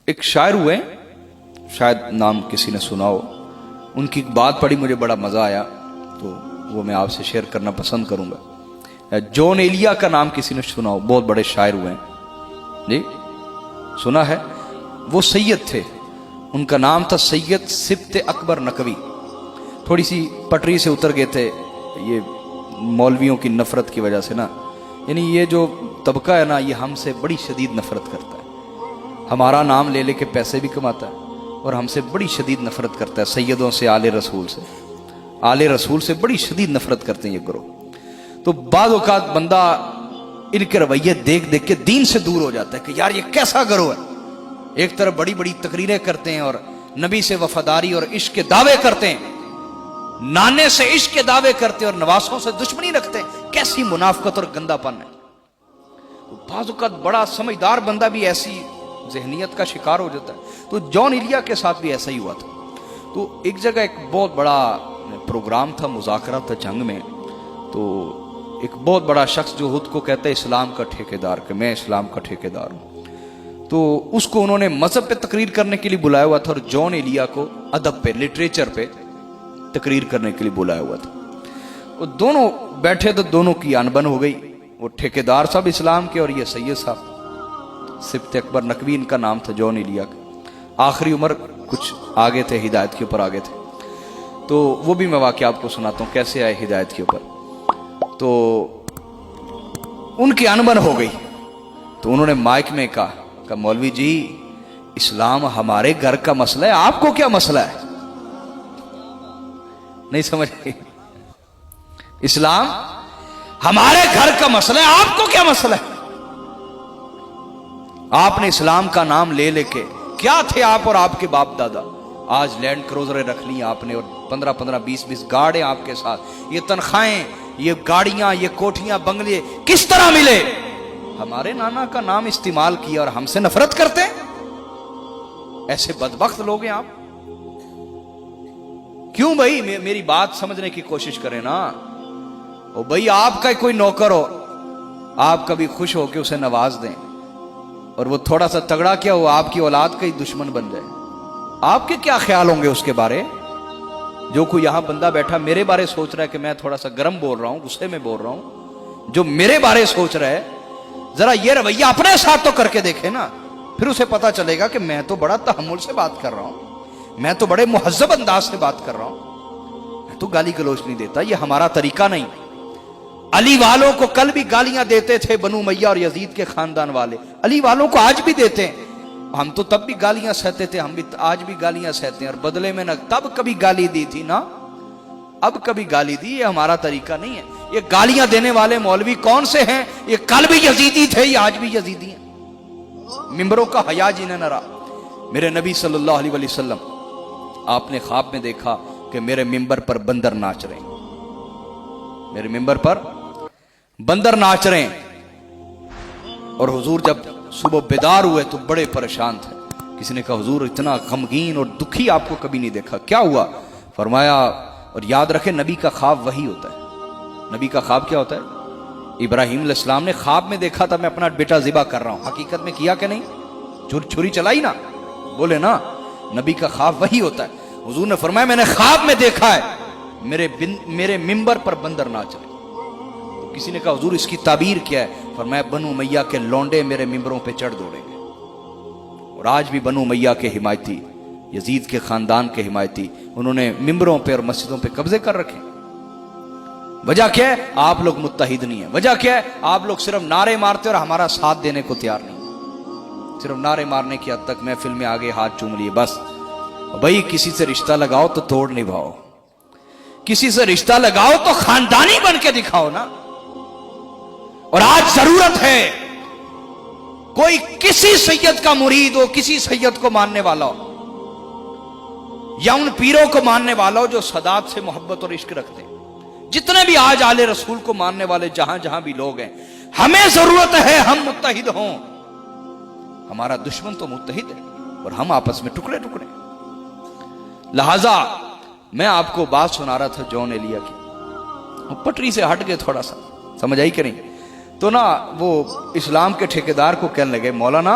ایک شاعر ہوئے, شاید نام کسی نے سنا ہو, ان کی ایک بات پڑھی مجھے بڑا مزہ آیا, تو وہ میں آپ سے شیئر کرنا پسند کروں گا. جون ایلیا کا نام کسی نے سنا ہو, بہت بڑے شاعر ہوئے ہیں جی, سنا ہے؟ وہ سید تھے, ان کا نام تھا سید سبت اکبر نقوی. تھوڑی سی پٹری سے اتر گئے تھے یہ مولویوں کی نفرت کی وجہ سے نا, یعنی یہ جو طبقہ ہے نا یہ ہم سے بڑی شدید نفرت کرتا ہے, ہمارا نام لے لے کے پیسے بھی کماتا ہے اور ہم سے بڑی شدید نفرت کرتا ہے. سیدوں سے, آل رسول سے, آل رسول سے بڑی شدید نفرت کرتے ہیں یہ گروہ. تو بعض اوقات بندہ ان کے رویے دیکھ دیکھ کے دین سے دور ہو جاتا ہے کہ یار یہ کیسا گروہ ہے. ایک طرف بڑی بڑی تقریریں کرتے ہیں اور نبی سے وفاداری اور عشق کے دعوے کرتے ہیں, نانے سے عشق کے دعوے کرتے ہیں اور نواسوں سے دشمنی رکھتے ہیں. کیسی منافقت اور گندا پن ہے. بعض اوقات بڑا سمجھدار بندہ بھی ایسی ذہنیت کا شکار ہو جاتا ہے. تو جون ایلیا کے ساتھ بھی ایسا ہی ہوا تھا. تو ایک جگہ ایک بہت بڑا پروگرام تھا, مذاکرہ تھا جنگ میں. تو ایک بہت بڑا شخص جو خود کو کہتا ہے اسلام کا ٹھیکیدار, کہ میں اسلام کا ٹھیکیدار ہوں, تو اس کو انہوں نے مذہب پہ تقریر کرنے کے لیے بلایا ہوا تھا اور جون ایلیا کو ادب پہ, لٹریچر پہ تقریر کرنے کے لیے بلایا ہوا تھا. وہ دونوں بیٹھے تو دونوں کی انبن ہو گئی. وہ ٹھیکیدار صاحب اسلام کے اور یہ سید صاحب سبت اکبر نقوی ان کا نام تھا, جون ایلیا کا. آخری عمر کچھ آگے تھے, ہدایت کے اوپر آگے تھے. تو وہ بھی میں واقعہ آپ کو سناتا ہوں کیسے آئے ہدایت کے اوپر. تو ان کی انبن ہو گئی. تو انہوں نے مائک میں کہا کہ مولوی جی اسلام ہمارے گھر کا مسئلہ ہے, آپ کو کیا مسئلہ ہے؟ نہیں سمجھ گئی؟ اسلام ہمارے گھر کا مسئلہ ہے, آپ کو کیا مسئلہ ہے؟ آپ نے اسلام کا نام لے لے کے کیا تھے آپ اور آپ کے باپ دادا؟ آج لینڈ کروزریں رکھ لی آپ نے اور 15-15 20-20 گاڑیاں آپ کے ساتھ. یہ تنخواہیں, یہ گاڑیاں, یہ کوٹھیاں, بنگلے کس طرح ملے؟ ہمارے نانا کا نام استعمال کیا اور ہم سے نفرت کرتے ہیں. ایسے بدبخت لوگ ہیں آپ. کیوں بھائی؟ میری بات سمجھنے کی کوشش کریں نا. او بھائی آپ کا کوئی نوکر ہو, آپ کبھی خوش ہو کے اسے نواز دیں, اور وہ تھوڑا سا تگڑا کیا ہو آپ کی اولاد کا ہی دشمن بن جائے, آپ کے کیا خیال ہوں گے اس کے بارے؟ جو کوئی یہاں بندہ بیٹھا میرے بارے سوچ رہا ہے کہ میں تھوڑا سا گرم بول رہا ہوں, غصے میں بول رہا ہوں, جو میرے بارے سوچ رہا ہے ذرا یہ رویہ اپنے ساتھ تو کر کے دیکھے نا, پھر اسے پتا چلے گا کہ میں تو بڑا تحمل سے بات کر رہا ہوں, میں تو بڑے مہذب انداز سے بات کر رہا ہوں, میں تو گالی گلوچ نہیں دیتا. یہ ہمارا طریقہ نہیں. علی والوں کو کل بھی گالیاں دیتے تھے بنو امیہ اور یزید کے خاندان والے, علی والوں کو آج بھی دیتے ہیں. ہم تو تب بھی گالیاں سہتے تھے, ہم بھی آج بھی گالیاں سہتے ہیں, اور بدلے میں نہ تب کبھی گالی دی تھی نا اب کبھی گالی دی. یہ ہمارا طریقہ نہیں ہے. یہ گالیاں دینے والے مولوی کون سے ہیں؟ یہ کل بھی یزیدی تھے, یہ آج بھی یزیدی ہیں. ممبروں کا حیا جنہیں نہ رہا. میرے نبی صلی اللہ علیہ وسلم آپ نے خواب میں دیکھا کہ میرے ممبر پر بندر ناچ رہے ہیں, میرے ممبر پر بندر ناچ رہے ہیں. اور حضور جب صبح بیدار ہوئے تو بڑے پریشان تھے. کسی نے کہا حضور اتنا غمگین اور دکھی آپ کو کبھی نہیں دیکھا, کیا ہوا؟ فرمایا, اور یاد رکھے نبی کا خواب وہی ہوتا ہے. نبی کا خواب کیا ہوتا ہے؟ ابراہیم علیہ السلام نے خواب میں دیکھا تھا میں اپنا بیٹا ذبح کر رہا ہوں, حقیقت میں کیا کہ نہیں؟ چھری چلائی نا, بولے نا. نبی کا خواب وہی ہوتا ہے. حضور نے فرمایا میں نے خواب میں دیکھا ہے میرے ممبر پر بندر ناچ رہے. کسی نے کہا حضور اس کی تعبیر کیا ہے؟ فرمایا بنو امیہ کے لونڈے میرے ممبروں پہ چڑھ دوڑیں گے. اور آج بھی بنو امیہ کے حمایتی, یزید کے خاندان کے حمایتی, انہوں نے ممبروں پہ اور مسجدوں پہ قبضے کر رکھے. وجہ کیا ہے؟ آپ لوگ متحد نہیں ہیں. وجہ کیا ہے؟ آپ لوگ صرف نعرے مارتے اور ہمارا ساتھ دینے کو تیار نہیں. صرف نعرے مارنے کی حد تک محفل میں آگے ہاتھ چوم لیے بس. بھائی کسی سے رشتہ لگاؤ تو توڑ نبھاؤ, کسی سے رشتہ لگاؤ تو خاندانی بن کے دکھاؤ نا. اور آج ضرورت ہے کوئی کسی سید کا مرید ہو, کسی سید کو ماننے والا ہو, یا ان پیروں کو ماننے والا ہو جو سادات سے محبت اور عشق رکھتے ہیں. جتنے بھی آج آل رسول کو ماننے والے جہاں جہاں بھی لوگ ہیں, ہمیں ضرورت ہے ہم متحد ہوں. ہمارا دشمن تو متحد ہے اور ہم آپس میں ٹکڑے ٹکڑے. لہذا میں آپ کو بات سنا رہا تھا جون ایلیا کی, پٹری سے ہٹ گئے تھوڑا سا, سمجھ آئی کہ نہیں؟ تو نا وہ اسلام کے ٹھیکیدار کو کہنے لگے مولانا